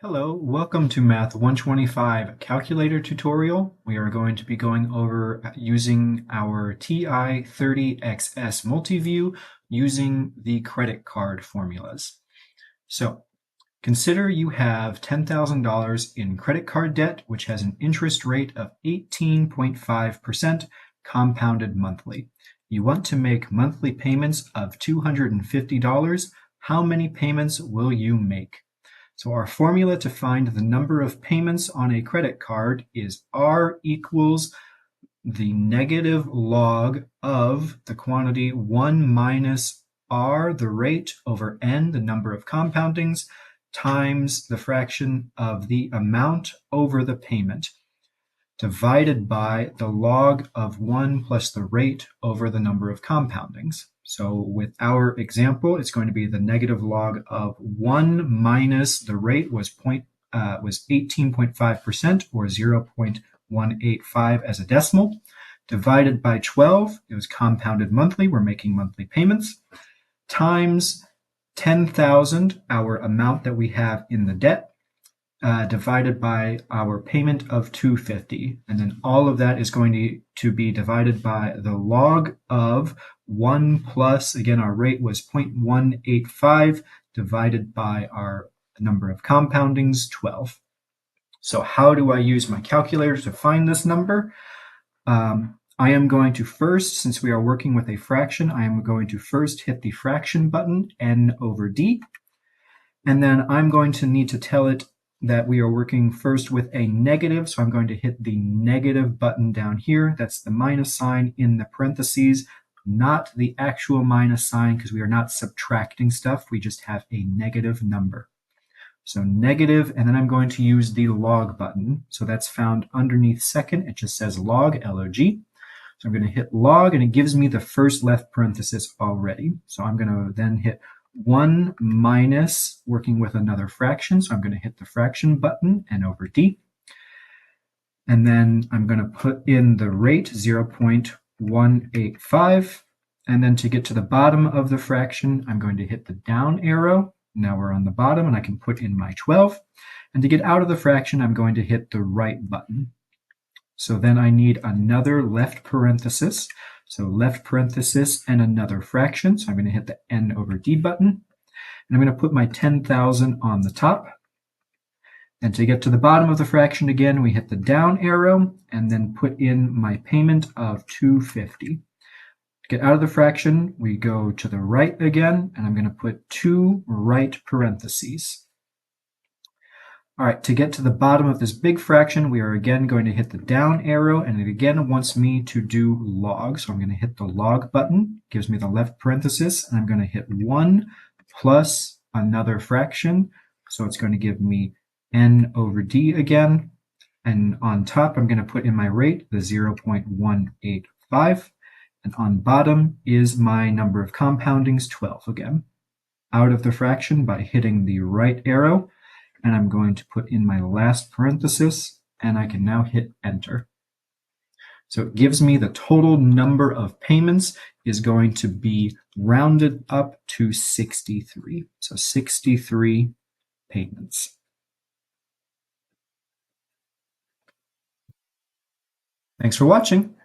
Hello, welcome to Math 125 Calculator tutorial. We are going to be going over using our TI 30XS MultiView using the credit card formulas. So, consider you have $10,000 in credit card debt, which has an interest rate of 18.5% compounded monthly. You want to make monthly payments of $250. How many payments will you make? So our formula to find the number of payments on a credit card is R equals the negative log of the quantity 1 minus R, the rate, over N, the number of compoundings, times the fraction of the amount over the payment, divided by the log of 1 plus the rate over the number of compoundings. So with our example, it's going to be the negative log of 1 minus the rate was 18.5% or 0.185 as a decimal, divided by 12, it was compounded monthly, we're making monthly payments, times 10,000, our amount that we have in the debt, divided by our payment of $250. And then all of that is going to be divided by the log of 1 plus, again, our rate was 0.185 divided by our number of compoundings, 12. So how do I use my calculator to find this number? I am going to first, since we are working with a fraction, I am going to first hit the fraction button, n over d. And then I'm going to need to tell it that we are working first with a negative, so I'm going to hit the negative button down here. That's the minus sign in the parentheses, not the actual minus sign, because we are not subtracting stuff. We just have a negative number. So negative, and then I'm going to use the log button. So that's found underneath second. It just says log, L-O-G. So I'm going to hit log, and it gives me the first left parenthesis already. So I'm going to then hit 1 minus, working with another fraction, so I'm going to hit the fraction button, n over d. And then I'm going to put in the rate, 0.185. And then to get to the bottom of the fraction, I'm going to hit the down arrow. Now we're on the bottom, and I can put in my 12. And to get out of the fraction, I'm going to hit the right button. So then I need another left parenthesis. So left parenthesis and another fraction. So I'm going to hit the n over d button. And I'm going to put my 10,000 on the top. And to get to the bottom of the fraction again, we hit the down arrow and then put in my payment of $250. To get out of the fraction, we go to the right again, and I'm going to put 2 right parentheses. All right, to get to the bottom of this big fraction, we are again going to hit the down arrow, and it again wants me to do log. So I'm going to hit the log button, gives me the left parenthesis, and I'm going to hit 1 plus another fraction. So it's going to give me n over d again. And on top, I'm going to put in my rate, the 0.185. And on bottom is my number of compoundings, 12 again. Out of the fraction by hitting the right arrow, and I'm going to put in my last parenthesis, and I can now hit enter. So it gives me the total number of payments is going to be rounded up to 63. So 63 payments. Thanks for watching.